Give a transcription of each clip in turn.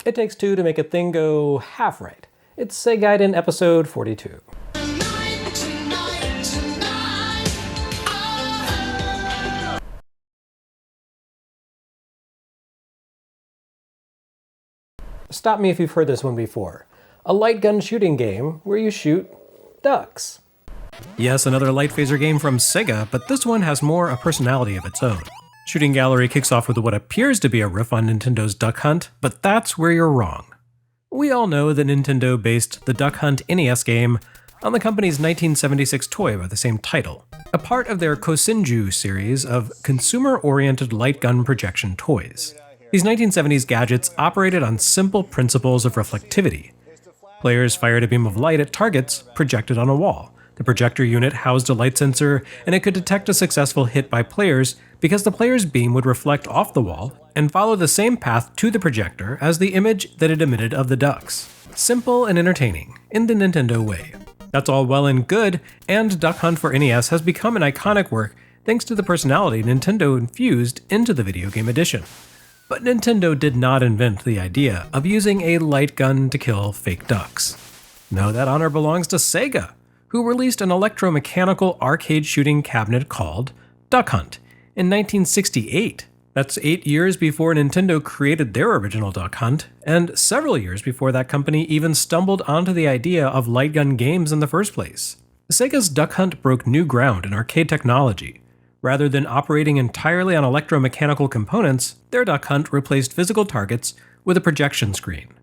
It takes two to make a thing go half right. It's Segaiden episode 42. Stop me if you've heard this one before. A light gun shooting game where you shoot ducks. Yes, another light phaser game from Sega, but this one has more a personality of its own. Shooting Gallery kicks off with what appears to be a riff on Nintendo's Duck Hunt, but that's where you're wrong. We all know that Nintendo based the Duck Hunt NES game on the company's 1976 toy by the same title, a part of their Kosenju series of consumer-oriented light gun projection toys. These 1970s gadgets operated on simple principles of reflectivity. Players fired a beam of light at targets projected on a wall. The projector unit housed a light sensor, and it could detect a successful hit by players because the player's beam would reflect off the wall and follow the same path to the projector as the image that it emitted of the ducks. Simple and entertaining, in the Nintendo way. That's all well and good, and Duck Hunt for NES has become an iconic work thanks to the personality Nintendo infused into the video game edition. But Nintendo did not invent the idea of using a light gun to kill fake ducks. No, that honor belongs to Sega, who released an electromechanical arcade shooting cabinet called Duck Hunt in 1968. That's 8 years before Nintendo created their original Duck Hunt, and several years before that company even stumbled onto the idea of light gun games in the first place. Sega's Duck Hunt broke new ground in arcade technology. Rather than operating entirely on electromechanical components, their Duck Hunt replaced physical targets with a projection screen.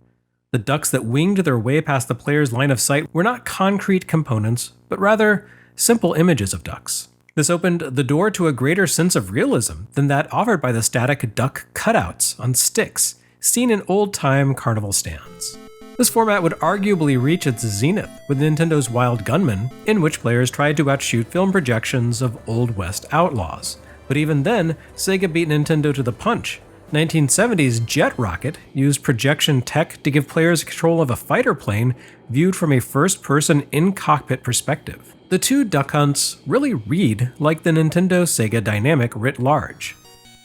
The ducks that winged their way past the player's line of sight were not concrete components, but rather simple images of ducks. This opened the door to a greater sense of realism than that offered by the static duck cutouts on sticks seen in old-time carnival stands. This format would arguably reach its zenith with Nintendo's Wild Gunman, in which players tried to outshoot film projections of Old West outlaws. But even then, Sega beat Nintendo to the punch. 1970's Jet Rocket used projection tech to give players control of a fighter plane viewed from a first-person in-cockpit perspective. The two Duck Hunts really read like the Nintendo-Sega dynamic writ large.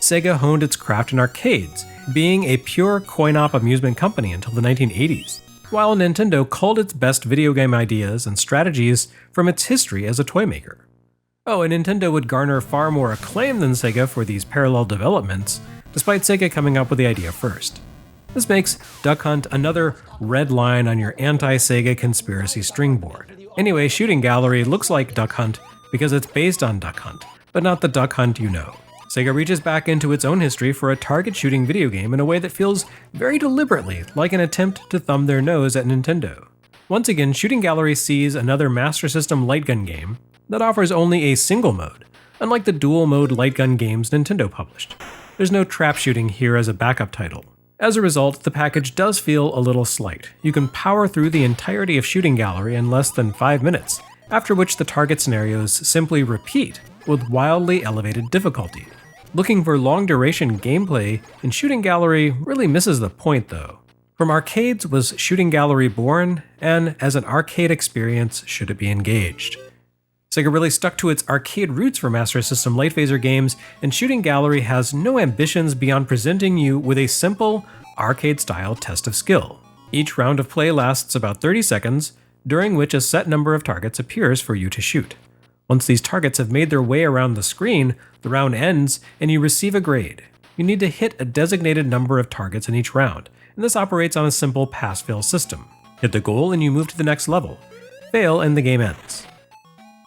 Sega honed its craft in arcades, being a pure coin-op amusement company until the 1980s, while Nintendo culled its best video game ideas and strategies from its history as a toy maker. Oh, and Nintendo would garner far more acclaim than Sega for these parallel developments, despite Sega coming up with the idea first. This makes Duck Hunt another red line on your anti-Sega conspiracy stringboard. Anyway, Shooting Gallery looks like Duck Hunt because it's based on Duck Hunt, but not the Duck Hunt you know. Sega reaches back into its own history for a target shooting video game in a way that feels very deliberately like an attempt to thumb their nose at Nintendo. Once again, Shooting Gallery sees another Master System light gun game that offers only a single mode, unlike the dual mode light gun games Nintendo published. There's no trap shooting here as a backup title. As a result, the package does feel a little slight. You can power through the entirety of Shooting Gallery in less than 5 minutes, after which the target scenarios simply repeat with wildly elevated difficulty. Looking for long-duration gameplay in Shooting Gallery really misses the point though. From arcades was Shooting Gallery born, and as an arcade experience should it be engaged. Sega really stuck to its arcade roots for Master System light phaser games, and Shooting Gallery has no ambitions beyond presenting you with a simple, arcade-style test of skill. Each round of play lasts about 30 seconds, during which a set number of targets appears for you to shoot. Once these targets have made their way around the screen, the round ends and you receive a grade. You need to hit a designated number of targets in each round, and this operates on a simple pass-fail system. Hit the goal and you move to the next level. Fail and the game ends.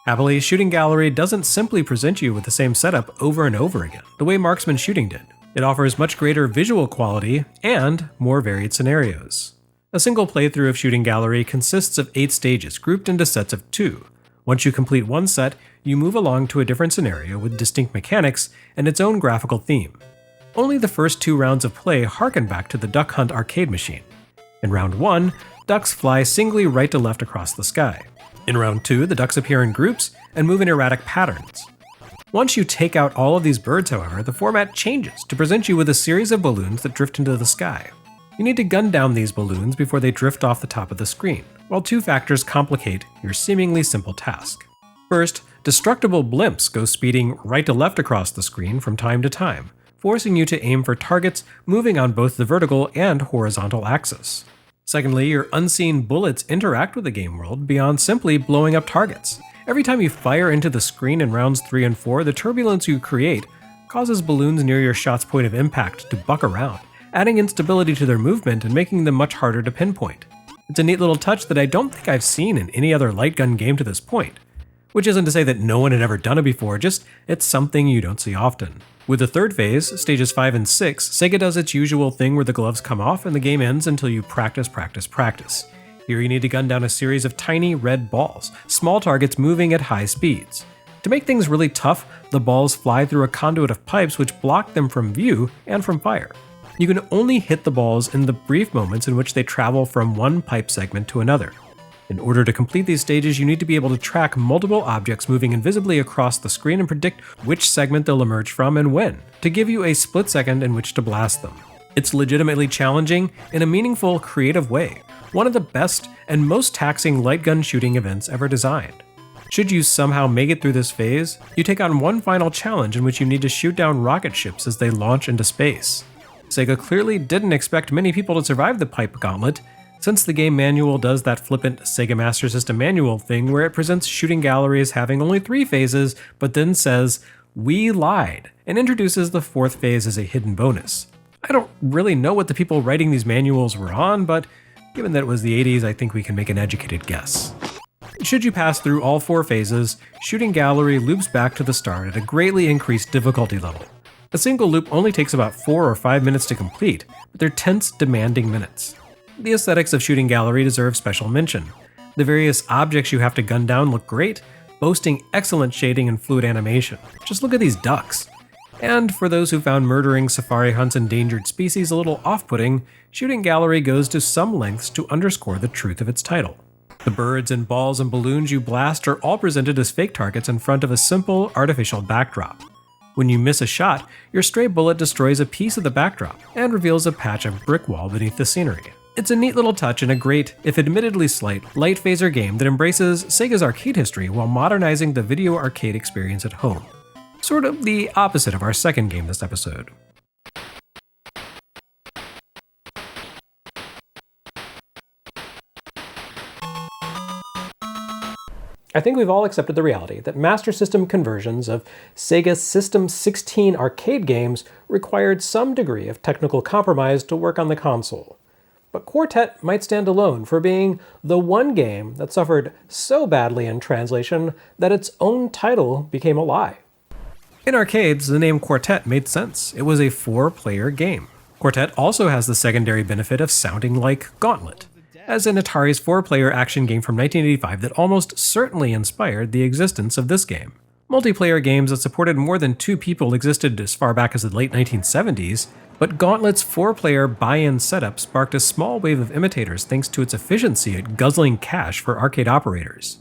Happily, Shooting Gallery doesn't simply present you with the same setup over and over again, the way Marksman Shooting did. It offers much greater visual quality and more varied scenarios. A single playthrough of Shooting Gallery consists of 8 stages grouped into sets of 2. Once you complete one set, you move along to a different scenario with distinct mechanics and its own graphical theme. Only the first 2 rounds of play harken back to the Duck Hunt arcade machine. In round 1, ducks fly singly right to left across the sky. In round 2, the ducks appear in groups and move in erratic patterns. Once you take out all of these birds, however, the format changes to present you with a series of balloons that drift into the sky. You need to gun down these balloons before they drift off the top of the screen, while 2 factors complicate your seemingly simple task. First, destructible blimps go speeding right to left across the screen from time to time, forcing you to aim for targets moving on both the vertical and horizontal axis. Secondly, your unseen bullets interact with the game world beyond simply blowing up targets. Every time you fire into the screen in rounds 3 and 4, the turbulence you create causes balloons near your shot's point of impact to buck around, adding instability to their movement and making them much harder to pinpoint. It's a neat little touch that I don't think I've seen in any other light gun game to this point. Which isn't to say that no one had ever done it before, just it's something you don't see often. With the third phase, stages 5 and 6, Sega does its usual thing where the gloves come off and the game ends until you practice. Here you need to gun down a series of tiny red balls, small targets moving at high speeds. To make things really tough, the balls fly through a conduit of pipes which block them from view and from fire. You can only hit the balls in the brief moments in which they travel from one pipe segment to another. In order to complete these stages, you need to be able to track multiple objects moving invisibly across the screen and predict which segment they'll emerge from and when, to give you a split second in which to blast them. It's legitimately challenging in a meaningful, creative way, one of the best and most taxing light gun shooting events ever designed. Should you somehow make it through this phase, you take on one final challenge in which you need to shoot down rocket ships as they launch into space. Sega clearly didn't expect many people to survive the pipe gauntlet, since the game manual does that flippant Sega Master System manual thing where it presents Shooting Gallery as having only 3 phases, but then says, "We lied," and introduces the 4th phase as a hidden bonus. I don't really know what the people writing these manuals were on, but given that it was the 80s, I think we can make an educated guess. Should you pass through all 4 phases, Shooting Gallery loops back to the start at a greatly increased difficulty level. A single loop only takes about 4 or 5 minutes to complete, but they're tense, demanding minutes. The aesthetics of Shooting Gallery deserve special mention. The various objects you have to gun down look great, boasting excellent shading and fluid animation. Just look at these ducks. And for those who found murdering Safari Hunt's endangered species a little off-putting, Shooting Gallery goes to some lengths to underscore the truth of its title. The birds and balls and balloons you blast are all presented as fake targets in front of a simple, artificial backdrop. When you miss a shot, your stray bullet destroys a piece of the backdrop and reveals a patch of brick wall beneath the scenery. It's a neat little touch in a great, if admittedly slight, light phaser game that embraces Sega's arcade history while modernizing the video arcade experience at home. Sort of the opposite of our second game this episode. I think we've all accepted the reality that Master System conversions of Sega's System 16 arcade games required some degree of technical compromise to work on the console. But Quartet might stand alone for being the one game that suffered so badly in translation that its own title became a lie. In arcades, the name Quartet made sense. It was a 4-player game. Quartet also has the secondary benefit of sounding like Gauntlet, as in Atari's 4-player action game from 1985 that almost certainly inspired the existence of this game. Multiplayer games that supported more than 2 people existed as far back as the late 1970s, but Gauntlet's 4-player buy-in setup sparked a small wave of imitators thanks to its efficiency at guzzling cash for arcade operators.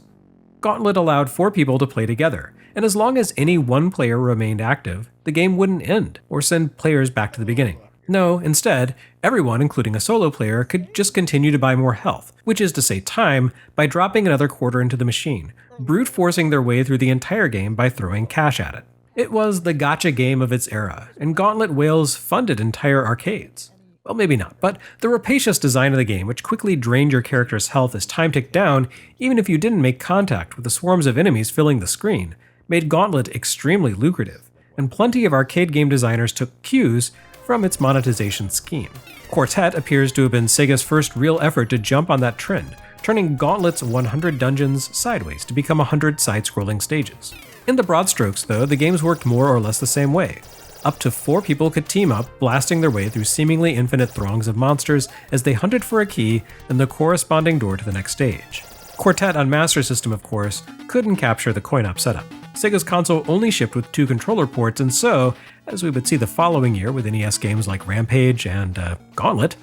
Gauntlet allowed 4 people to play together, and as long as any one player remained active, the game wouldn't end or send players back to the beginning. No, instead, everyone, including a solo player, could just continue to buy more health, which is to say time, by dropping another quarter into the machine, brute forcing their way through the entire game by throwing cash at it. It was the gacha game of its era, and Gauntlet whales funded entire arcades. Well, maybe not, but the rapacious design of the game, which quickly drained your character's health as time ticked down, even if you didn't make contact with the swarms of enemies filling the screen, made Gauntlet extremely lucrative, and plenty of arcade game designers took cues from its monetization scheme. Quartet appears to have been Sega's first real effort to jump on that trend, turning Gauntlet's 100 dungeons sideways to become 100 side-scrolling stages. In the broad strokes, though, the games worked more or less the same way. Up to 4 people could team up, blasting their way through seemingly infinite throngs of monsters as they hunted for a key and the corresponding door to the next stage. Quartet on Master System, of course, couldn't capture the coin-op setup. Sega's console only shipped with 2 controller ports, and so, as we would see the following year with NES games like Rampage and Gauntlet,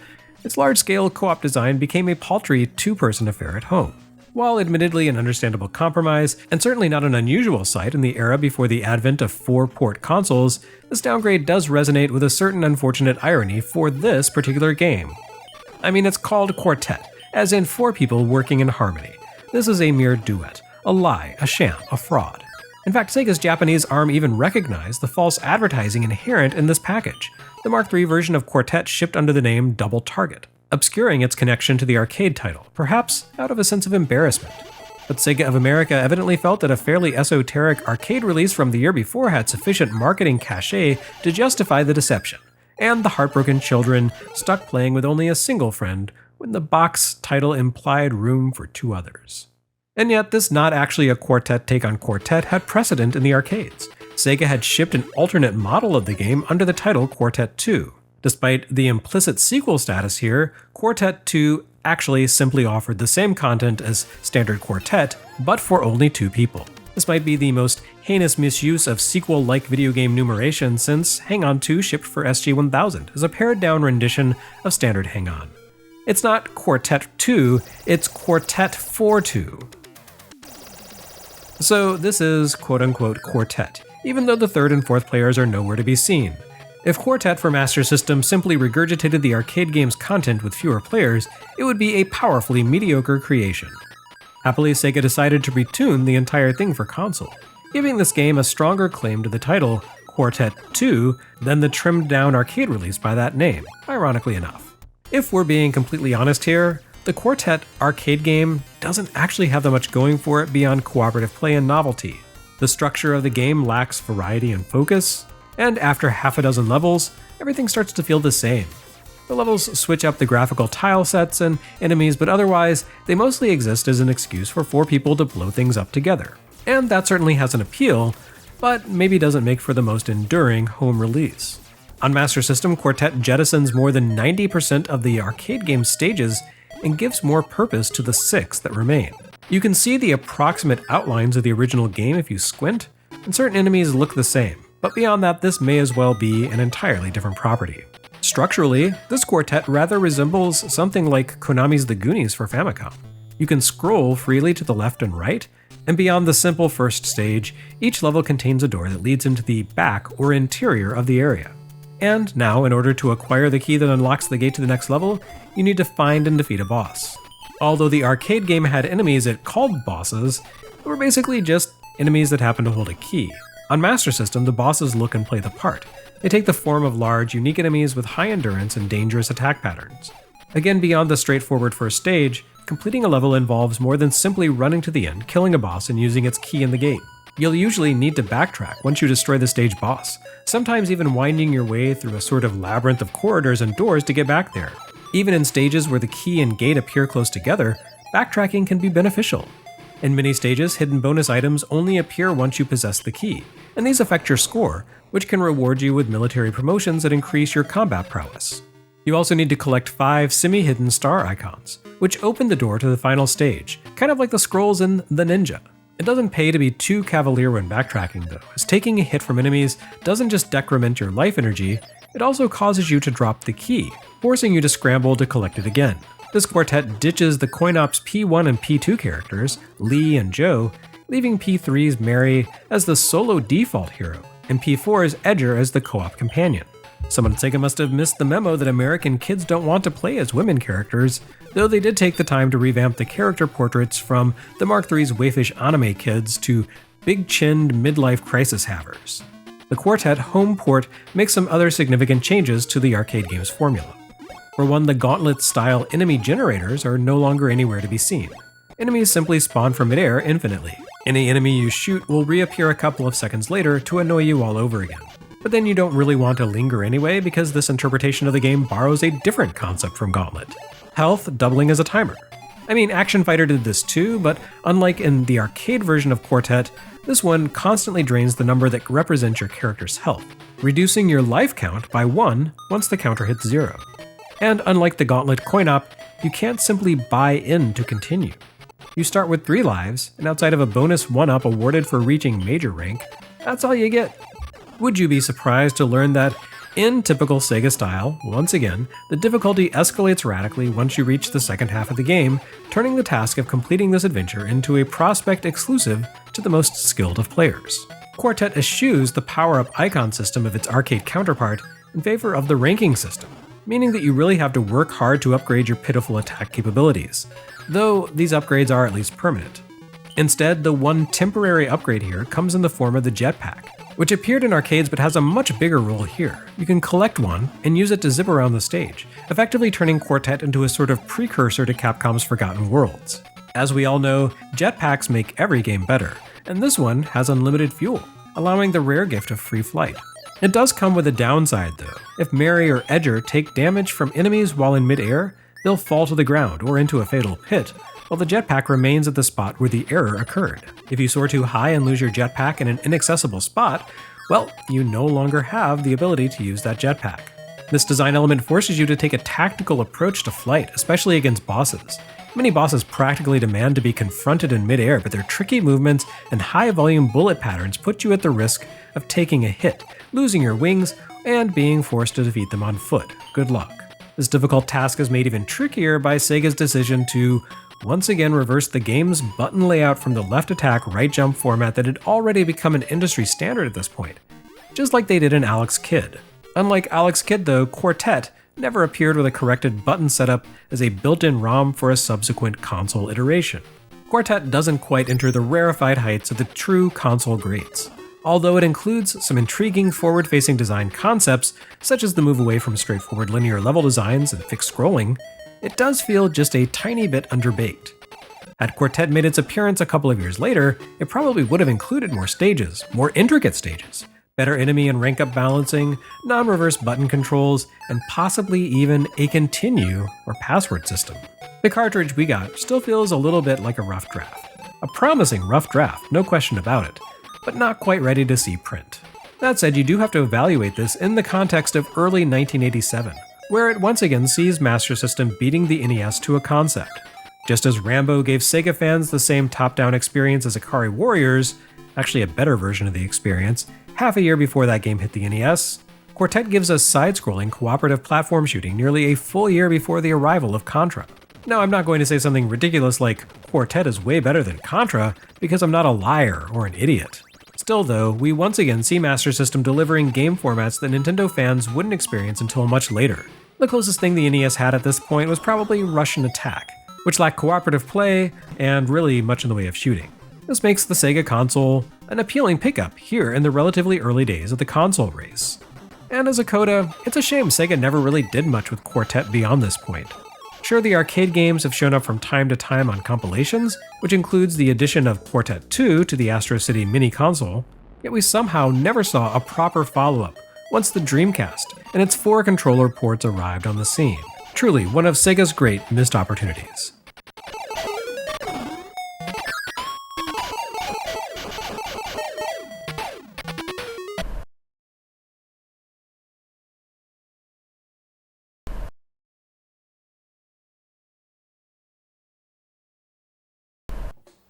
its large-scale co-op design became a paltry 2-person affair at home. While admittedly an understandable compromise, and certainly not an unusual sight in the era before the advent of 4-port consoles, this downgrade does resonate with a certain unfortunate irony for this particular game. I mean, it's called Quartet, as in 4 people working in harmony. This is a mere duet, a lie, a sham, a fraud. In fact, Sega's Japanese arm even recognized the false advertising inherent in this package. The Mark III version of Quartet shipped under the name Double Target, obscuring its connection to the arcade title, perhaps out of a sense of embarrassment. But Sega of America evidently felt that a fairly esoteric arcade release from the year before had sufficient marketing cachet to justify the deception, and the heartbroken children stuck playing with only a single friend when the box title implied room for two others. And yet, this not actually a Quartet take on Quartet had precedent in the arcades. Sega had shipped an alternate model of the game under the title Quartet 2. Despite the implicit sequel status here, Quartet 2 actually simply offered the same content as standard Quartet, but for only 2 people. This might be the most heinous misuse of sequel-like video game numeration since Hang On 2 shipped for SG-1000 as a pared-down rendition of standard Hang On. It's not Quartet 2, it's Quartet 4-2. So this is quote-unquote Quartet, even though the third and fourth players are nowhere to be seen. If Quartet for Master System simply regurgitated the arcade game's content with fewer players, it would be a powerfully mediocre creation. Happily, Sega decided to retune the entire thing for console, giving this game a stronger claim to the title, Quartet 2, than the trimmed-down arcade release by that name, ironically enough. If we're being completely honest here, the Quartet arcade game doesn't actually have that much going for it beyond cooperative play and novelty. The structure of the game lacks variety and focus, and after half a dozen levels, everything starts to feel the same. The levels switch up the graphical tile sets and enemies, but otherwise, they mostly exist as an excuse for 4 people to blow things up together. And that certainly has an appeal, but maybe doesn't make for the most enduring home release. On Master System, Quartet jettisons more than 90% of the arcade game stages and gives more purpose to the 6 that remain. You can see the approximate outlines of the original game if you squint, and certain enemies look the same, but beyond that, this may as well be an entirely different property. Structurally, this Quartet rather resembles something like Konami's The Goonies for Famicom. You can scroll freely to the left and right, and beyond the simple first stage, each level contains a door that leads into the back or interior of the area. And now, in order to acquire the key that unlocks the gate to the next level, you need to find and defeat a boss. Although the arcade game had enemies it called bosses, they were basically just enemies that happened to hold a key. On Master System, the bosses look and play the part. They take the form of large, unique enemies with high endurance and dangerous attack patterns. Again, beyond the straightforward first stage, completing a level involves more than simply running to the end, killing a boss, and using its key in the gate. You'll usually need to backtrack once you destroy the stage boss, sometimes even winding your way through a sort of labyrinth of corridors and doors to get back there. Even in stages where the key and gate appear close together, backtracking can be beneficial. In many stages, hidden bonus items only appear once you possess the key, and these affect your score, which can reward you with military promotions that increase your combat prowess. You also need to collect 5 semi-hidden star icons, which open the door to the final stage, kind of like the scrolls in The Ninja. It doesn't pay to be too cavalier when backtracking though, as taking a hit from enemies doesn't just decrement your life energy, it also causes you to drop the key, forcing you to scramble to collect it again. This Quartet ditches the CoinOps P1 and P2 characters, Lee and Joe, leaving P3's Mary as the solo default hero, and P4's Edger as the co-op companion. Someone at Sega must have missed the memo that American kids don't want to play as women characters, though they did take the time to revamp the character portraits from the Mark III's waifish anime kids to big-chinned midlife crisis havers. The Quartet home port makes some other significant changes to the arcade game's formula. For one, the gauntlet-style enemy generators are no longer anywhere to be seen. Enemies simply spawn from midair infinitely. Any enemy you shoot will reappear a couple of seconds later to annoy you all over again. But then you don't really want to linger anyway because this interpretation of the game borrows a different concept from Gauntlet: health doubling as a timer. I mean, Action Fighter did this too, but unlike in the arcade version of Quartet, this one constantly drains the number that represents your character's health, reducing your life count by 1 once the counter hits 0. And unlike the Gauntlet coin-op, you can't simply buy in to continue. You start with 3 lives, and outside of a bonus 1-up awarded for reaching major rank, that's all you get. Would you be surprised to learn that, in typical Sega style, once again, the difficulty escalates radically once you reach the second half of the game, turning the task of completing this adventure into a prospect exclusive to the most skilled of players. Quartet eschews the power-up icon system of its arcade counterpart in favor of the ranking system, meaning that you really have to work hard to upgrade your pitiful attack capabilities, though these upgrades are at least permanent. Instead, the one temporary upgrade here comes in the form of the jetpack, which appeared in arcades but has a much bigger role here. You can collect one and use it to zip around the stage, effectively turning Quartet into a sort of precursor to Capcom's Forgotten Worlds. As we all know, jetpacks make every game better, and this one has unlimited fuel, allowing the rare gift of free flight. It does come with a downside though. If Mary or Edger take damage from enemies while in mid-air, they'll fall to the ground or into a fatal pit, while the jetpack remains at the spot where the error occurred. If you soar too high and lose your jetpack in an inaccessible spot, well, you no longer have the ability to use that jetpack. This design element forces you to take a tactical approach to flight, especially against bosses. Many bosses practically demand to be confronted in mid-air, but their tricky movements and high-volume bullet patterns put you at the risk of taking a hit, losing your wings, and being forced to defeat them on foot. Good luck. This difficult task is made even trickier by Sega's decision to once again reverse the game's button layout from the left attack, right jump format that had already become an industry standard at this point, just like they did in Alex Kidd. Unlike Alex Kidd though, Quartet never appeared with a corrected button setup as a built-in ROM for a subsequent console iteration. Quartet doesn't quite enter the rarefied heights of the true console greats. Although it includes some intriguing forward-facing design concepts, such as the move away from straightforward linear level designs and fixed scrolling, it does feel just a tiny bit underbaked. Had Quartet made its appearance a couple of years later, it probably would have included more stages, more intricate stages, better enemy and rank up balancing, non-reverse button controls, and possibly even a continue or password system. The cartridge we got still feels a little bit like a rough draft. A promising rough draft, no question about it, but not quite ready to see print. That said, you do have to evaluate this in the context of early 1987, where it once again sees Master System beating the NES to a concept. Just as Rambo gave Sega fans the same top-down experience as Ikari Warriors, actually a better version of the experience, half a year before that game hit the NES, Quartet gives us side-scrolling cooperative platform shooting nearly a full year before the arrival of Contra. Now, I'm not going to say something ridiculous like Quartet is way better than Contra because I'm not a liar or an idiot. Still though, we once again see Master System delivering game formats that Nintendo fans wouldn't experience until much later. The closest thing the NES had at this point was probably Russian Attack, which lacked cooperative play and really much in the way of shooting. This makes the Sega console an appealing pickup here in the relatively early days of the console race. And as a coda, it's a shame Sega never really did much with Quartet beyond this point. Sure, the arcade games have shown up from time to time on compilations, which includes the addition of Quartet 2 to the Astro City mini console, yet we somehow never saw a proper follow-up once the Dreamcast and its 4 controller ports arrived on the scene. Truly one of Sega's great missed opportunities.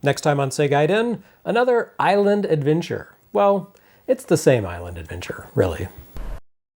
Next time on Segaiden, another island adventure. Well, it's the same island adventure, really.